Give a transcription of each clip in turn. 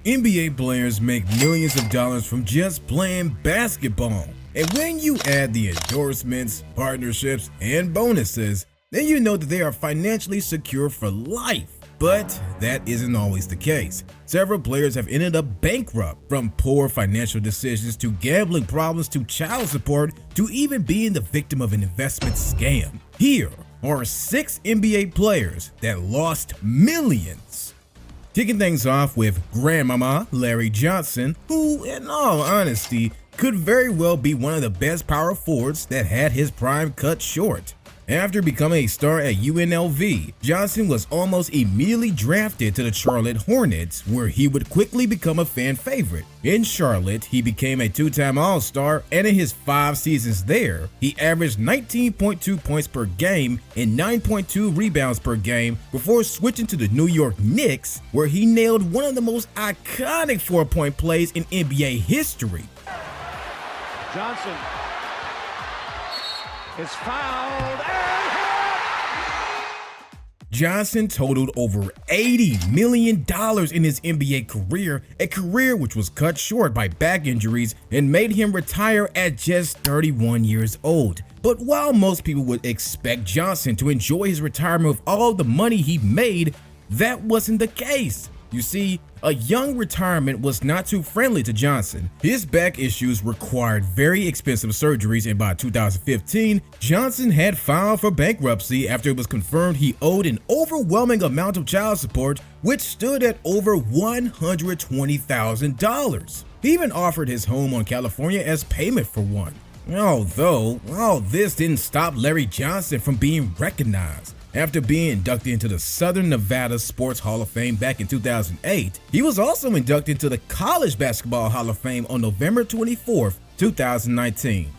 NBA players make millions of dollars from just playing basketball. And when you add the endorsements, partnerships, and bonuses, then you know that they are financially secure for life. But that isn't always the case. Several players have ended up bankrupt, from poor financial decisions to gambling problems to child support to even being the victim of an investment scam. Here are 6 NBA players that lost millions. Kicking things off with Grandmama Larry Johnson, who, in all honesty, could very well be one of the best power forwards that had his prime cut short. After becoming a star at UNLV, Johnson was almost immediately drafted to the Charlotte Hornets, where he would quickly become a fan favorite. In Charlotte, he became a 2-time All-Star, and in his 5 seasons there, he averaged 19.2 points per game and 9.2 rebounds per game before switching to the New York Knicks, where he nailed one of the most iconic 4-point plays in NBA history. Johnson is fouled and hit! Johnson totaled over $80 million in his NBA career, a career which was cut short by back injuries and made him retire at just 31 years old. But while most people would expect Johnson to enjoy his retirement with all the money he made, that wasn't the case. You see, a young retirement was not too friendly to Johnson. His back issues required very expensive surgeries, and by 2015, Johnson had filed for bankruptcy after it was confirmed he owed an overwhelming amount of child support, which stood at over $120,000. He even offered his home on California as payment for one. Although, all this didn't stop Larry Johnson from being recognized. After being inducted into the Southern Nevada Sports Hall of Fame back in 2008, he was also inducted into the College Basketball Hall of Fame on November 24, 2019.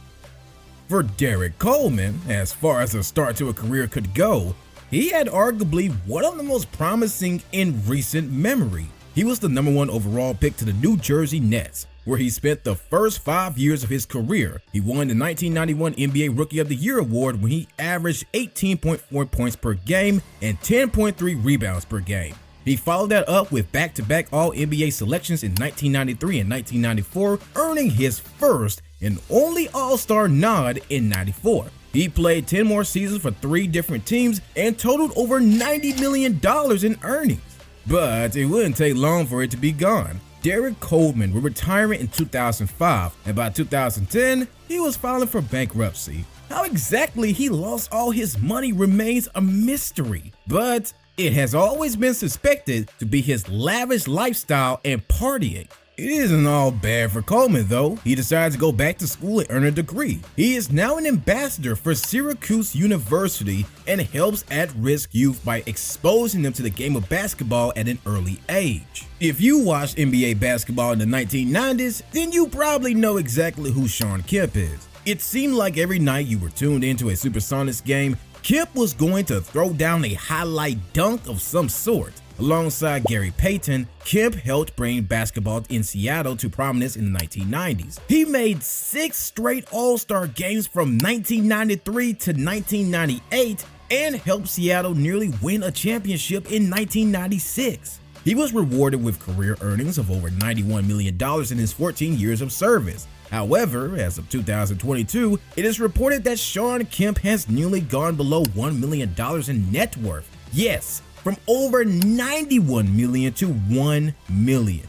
For Derek Coleman, as far as a start to a career could go, he had arguably one of the most promising in recent memory. He was the #1 overall pick to the New Jersey Nets, where he spent the first 5 years of his career. He won the 1991 NBA Rookie of the Year award when he averaged 18.4 points per game and 10.3 rebounds per game. He followed that up with back-to-back All-NBA selections in 1993 and 1994, earning his first and only All-Star nod in '94. He played 10 more seasons for 3 different teams and totaled over $90 million in earnings. But it wouldn't take long for it to be gone. Derek Coleman would retire in 2005, and by 2010, he was filing for bankruptcy. How exactly he lost all his money remains a mystery, but it has always been suspected to be his lavish lifestyle and partying. It isn't all bad for Coleman though. He decided to go back to school and earn a degree. He is now an ambassador for Syracuse University and helps at-risk youth by exposing them to the game of basketball at an early age. If you watched NBA basketball in the 1990s, then you probably know exactly who Shawn Kemp is. It seemed like every night you were tuned into a Supersonics game, Kemp was going to throw down a highlight dunk of some sort. Alongside Gary Payton, Kemp helped bring basketball in Seattle to prominence in the 1990s. He made 6 straight All-Star games from 1993 to 1998 and helped Seattle nearly win a championship in 1996. He was rewarded with career earnings of over $91 million in his 14 years of service. However, as of 2022, it is reported that Shawn Kemp has nearly gone below $1 million in net worth. Yes, from over $91 million to $1 million.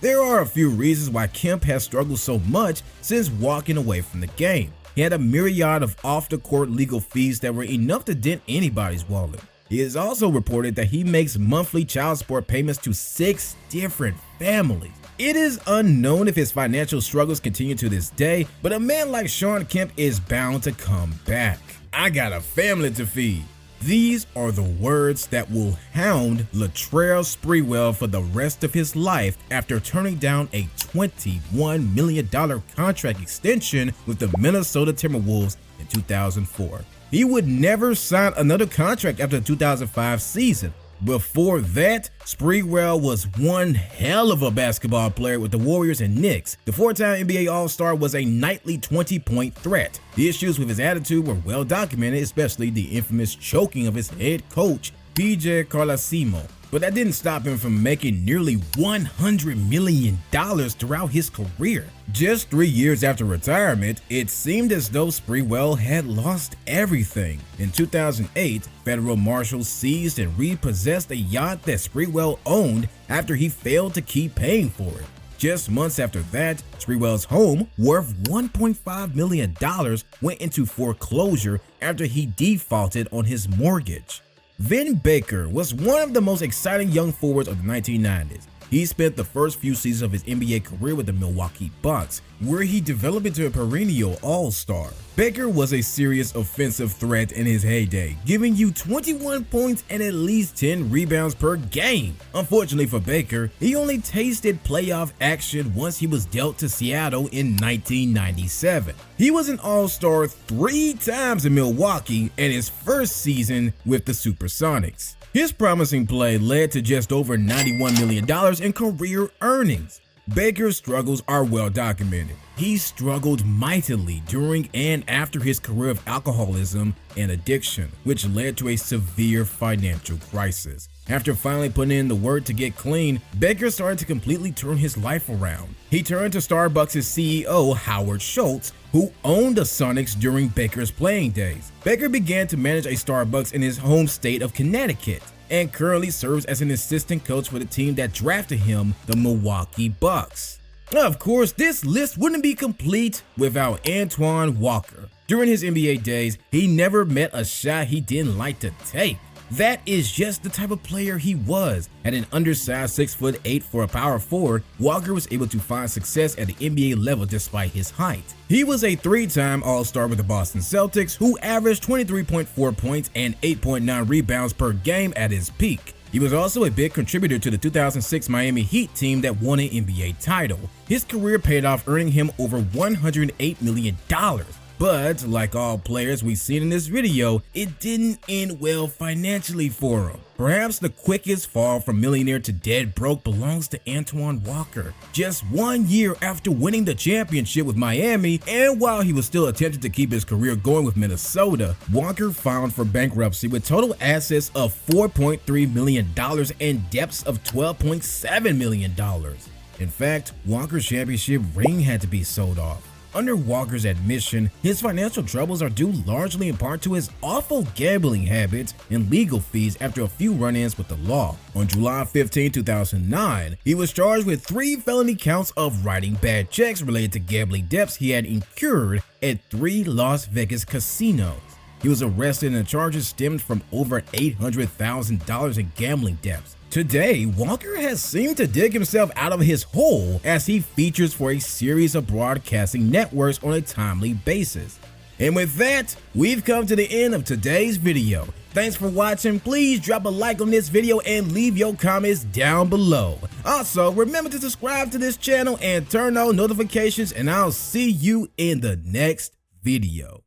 There are a few reasons why Kemp has struggled so much since walking away from the game. He had a myriad of off-the-court legal fees that were enough to dent anybody's wallet. It is also reported that he makes monthly child support payments to 6 different families. It is unknown if his financial struggles continue to this day, but a man like Shawn Kemp is bound to come back. I got a family to feed. These are the words that will hound Latrell Sprewell for the rest of his life after turning down a $21 million contract extension with the Minnesota Timberwolves in 2004. He would never sign another contract after the 2005 season. Before that, Sprewell was one hell of a basketball player with the Warriors and Knicks. The 4-time NBA All-Star was a nightly 20-point threat. The issues with his attitude were well documented, especially the infamous choking of his head coach, PJ Carlesimo. But that didn't stop him from making nearly $100 million throughout his career. Just 3 years after retirement, it seemed as though Sprewell had lost everything. In 2008, federal marshals seized and repossessed a yacht that Sprewell owned after he failed to keep paying for it. Just months after that, Sprewell's home, worth $1.5 million, went into foreclosure after he defaulted on his mortgage. Vin Baker was one of the most exciting young forwards of the 1990s. He spent the first few seasons of his NBA career with the Milwaukee Bucks, where he developed into a perennial all-star. Baker was a serious offensive threat in his heyday, giving you 21 points and at least 10 rebounds per game. Unfortunately for Baker, he only tasted playoff action once he was dealt to Seattle in 1997. He was an all-star 3 times in Milwaukee and his first season with the Supersonics. His promising play led to just over $91 million in career earnings. Baker's struggles are well documented. He struggled mightily during and after his career of alcoholism and addiction, which led to a severe financial crisis. After finally putting in the work to get clean, Baker started to completely turn his life around. He turned to Starbucks' CEO, Howard Schultz, who owned the Sonics during Baker's playing days. Baker began to manage a Starbucks in his home state of Connecticut and currently serves as an assistant coach for the team that drafted him, the Milwaukee Bucks. Of course, this list wouldn't be complete without Antoine Walker. During his NBA days, he never met a shot he didn't like to take. That is just the type of player he was. At an undersized 6'8" for a power forward, Walker was able to find success at the NBA level despite his height. He was a 3-time All-Star with the Boston Celtics, who averaged 23.4 points and 8.9 rebounds per game at his peak. He was also a big contributor to the 2006 Miami Heat team that won an NBA title. His career paid off, earning him over $108 million. But like all players we've seen in this video, it didn't end well financially for him. Perhaps the quickest fall from millionaire to dead broke belongs to Antoine Walker. Just 1 year after winning the championship with Miami, and while he was still attempting to keep his career going with Minnesota, Walker filed for bankruptcy with total assets of $4.3 million and debts of $12.7 million. In fact, Walker's championship ring had to be sold off. Under Walker's admission, his financial troubles are due largely in part to his awful gambling habits and legal fees after a few run-ins with the law. On July 15, 2009, he was charged with 3 felony counts of writing bad checks related to gambling debts he had incurred at 3 Las Vegas casinos. He was arrested and the charges stemmed from over $800,000 in gambling debts. Today, Walker has seemed to dig himself out of his hole as he features for a series of broadcasting networks on a timely basis. And with that, we've come to the end of today's video. Thanks for watching. Please drop a like on this video and leave your comments down below. Also, remember to subscribe to this channel and turn on notifications, and I'll see you in the next video.